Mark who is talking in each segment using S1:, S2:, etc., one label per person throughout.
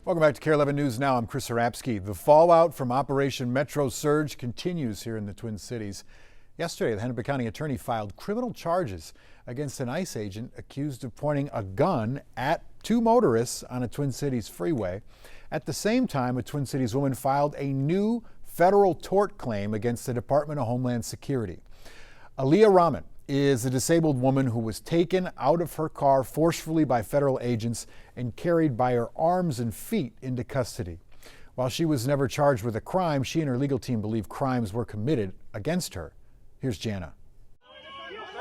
S1: Welcome back to KARE 11 News Now. I'm Chris Harapsky. The fallout from Operation Metro Surge continues here in the Twin Cities. Yesterday, the Hennepin County attorney filed criminal charges against an ICE agent accused of pointing a gun at two motorists on a Twin Cities freeway. At the same time, a Twin Cities woman filed a new federal tort claim against the Department of Homeland Security. Aaliyah Rahman is a disabled woman who was taken out of her car forcefully by federal agents and carried by her arms and feet into custody. While she was never charged with a crime, she and her legal team believe crimes were committed against her. Here's Jana.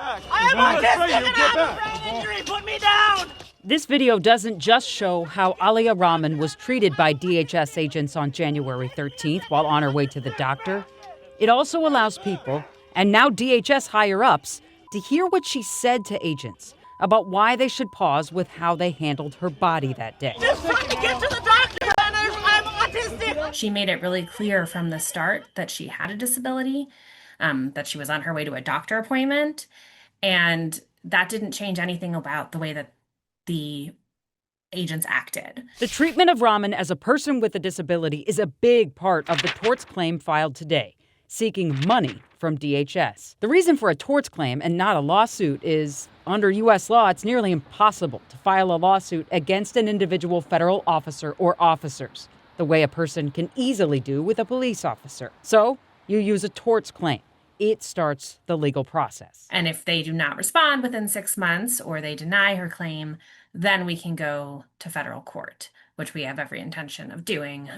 S2: I'm autistic injury. Put me down.
S3: This video doesn't just show how Aaliyah Rahman was treated by DHS agents on January 13th while on her way to the doctor. It also allows people, and now DHS higher-ups, to hear what she said to agents about why they should pause with how they handled her body that day.
S2: Just trying to get to the doctor, and I'm autistic.
S4: She made it really clear from the start that she had a disability, that she was on her way to a doctor appointment, and that didn't change anything about the way that the agents acted.
S3: The treatment of Rahman as a person with a disability is a big part of the torts claim filed today, seeking money from DHS. The reason for a torts claim and not a lawsuit is, under U.S. law, it's nearly impossible to file a lawsuit against an individual federal officer or officers, the way a person can easily do with a police officer. So you use a torts claim. It starts the legal process.
S4: And if they do not respond within 6 months or they deny her claim, then we can go to federal court, which we have every intention of doing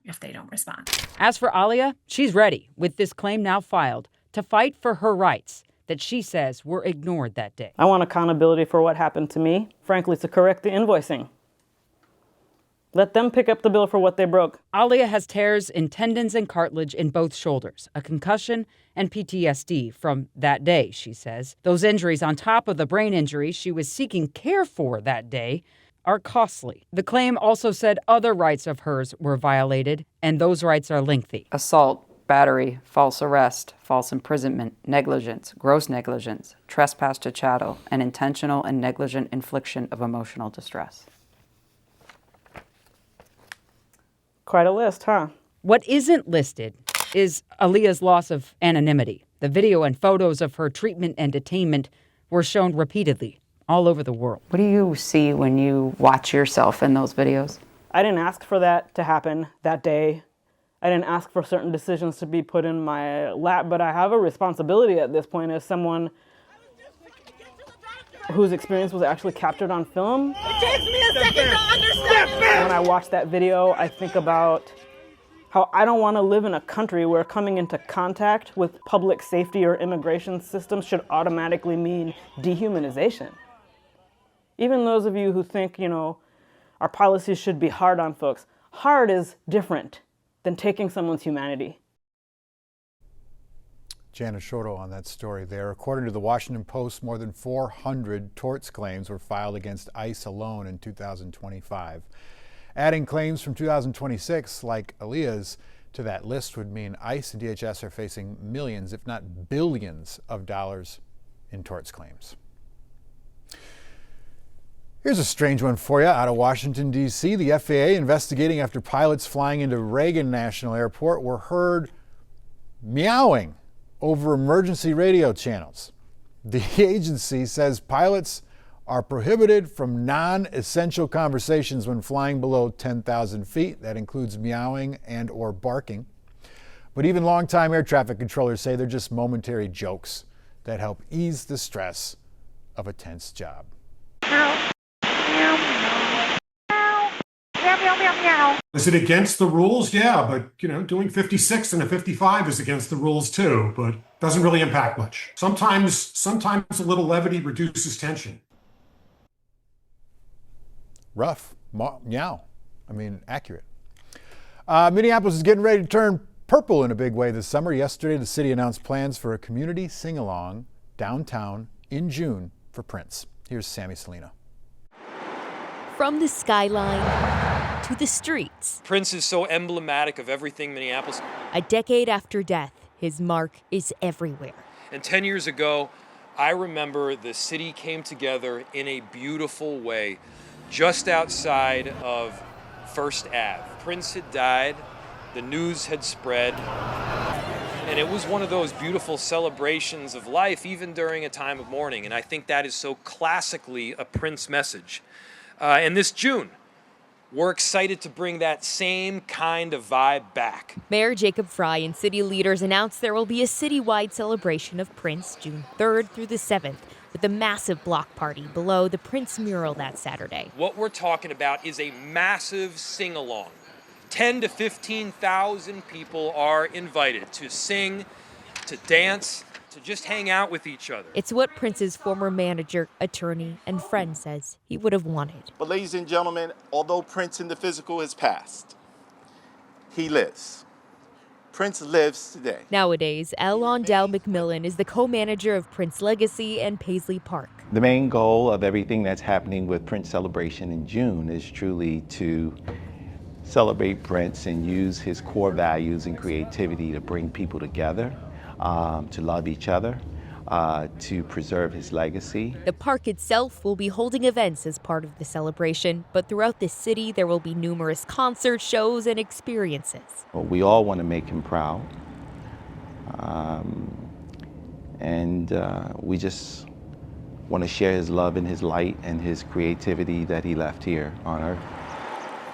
S4: if they don't respond.
S3: As for Aaliyah, she's ready, with this claim now filed, to fight for her rights that she says were ignored that day.
S5: I want accountability for what happened to me, frankly, to correct the invoicing. Let them pick up the bill for what they broke.
S3: Aaliyah has tears in tendons and cartilage in both shoulders, a concussion, and PTSD from that day, she says. Those injuries, on top of the brain injuries she was seeking care for that day, are costly. The claim also said other rights of hers were violated, and those rights are lengthy.
S6: Assault, battery, false arrest, false imprisonment, negligence, gross negligence, trespass to chattel, and intentional and negligent infliction of emotional distress.
S5: Quite a list, huh?
S3: What isn't listed is Aaliyah's loss of anonymity. The video and photos of her treatment and detainment were shown repeatedly all over the world.
S6: What do you see when you watch yourself in those videos?
S5: I didn't ask for that to happen that day. I didn't ask for certain decisions to be put in my lap, but I have a responsibility at this point as someone whose experience was actually captured on film.
S2: It takes me a second to understand.
S5: When I watch that video, I think about how I don't want to live in a country where coming into contact with public safety or immigration systems should automatically mean dehumanization. Even those of you who think, our policies should be hard on folks, hard is different than taking someone's humanity.
S1: Jana Shorto on that story there. According to the Washington Post, more than 400 torts claims were filed against ICE alone in 2025. Adding claims from 2026, like Aaliyah's, to that list would mean ICE and DHS are facing millions, if not billions, of dollars in torts claims. Here's a strange one for you out of Washington, D.C. The FAA investigating after pilots flying into Reagan National Airport were heard meowing over emergency radio channels. The agency says pilots are prohibited from non-essential conversations when flying below 10,000 feet. That includes meowing and or barking. But even longtime air traffic controllers say they're just momentary jokes that help ease the stress of a tense job.
S7: Is it against the rules? Yeah, but doing 56 and a 55 is against the rules too, but doesn't really impact much. Sometimes a little levity reduces tension.
S1: Rough, meow. Accurate. Minneapolis is getting ready to turn purple in a big way this summer. Yesterday, the city announced plans for a community sing-along downtown in June for Prince. Here's Sammy Salina.
S8: From the skyline to the streets.
S9: Prince is so emblematic of everything Minneapolis.
S8: A decade after death, his mark is everywhere.
S9: And 10 years ago, I remember the city came together in a beautiful way just outside of First Ave. Prince had died, the news had spread, and it was one of those beautiful celebrations of life, even during a time of mourning. And I think that is so classically a Prince message. And this June, we're excited to bring that same kind of vibe back.
S8: Mayor Jacob Fry and city leaders announced there will be a citywide celebration of Prince June 3rd through the 7th, with a massive block party below the Prince mural that Saturday.
S9: What we're talking about is a massive sing-along. 10 to 15,000 people are invited to sing, to dance, to just hang out with each other.
S8: It's what Prince's former manager, attorney, and friend says he would have wanted.
S10: But ladies and gentlemen, although Prince in the physical has passed, he lives. Prince lives today.
S8: Nowadays, Londell McMillan is the co-manager of Prince Legacy and Paisley Park.
S11: The main goal of everything that's happening with Prince Celebration in June is truly to celebrate Prince and use his core values and creativity to bring people together, to love each other, to preserve his legacy.
S8: The park itself will be holding events as part of the celebration, but throughout the city there will be numerous concerts, shows, and experiences.
S11: Well, we all want to make him proud, and we just want to share his love and his light and his creativity that he left here on Earth.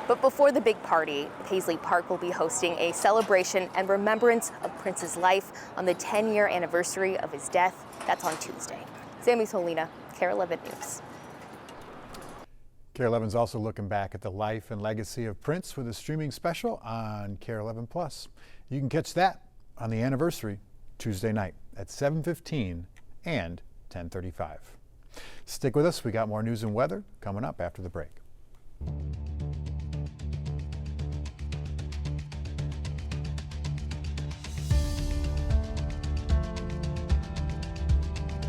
S12: But before the big party, Paisley Park will be hosting a celebration and remembrance of Prince's life on the 10-year anniversary of his death. That's on Tuesday. Sammy Solina, KARE 11 News.
S1: KARE 11 is also looking back at the life and legacy of Prince with a streaming special on KARE 11 Plus. You can catch that on the anniversary Tuesday night at 7:15 and 10:35. Stick with us. We got more news and weather coming up after the break.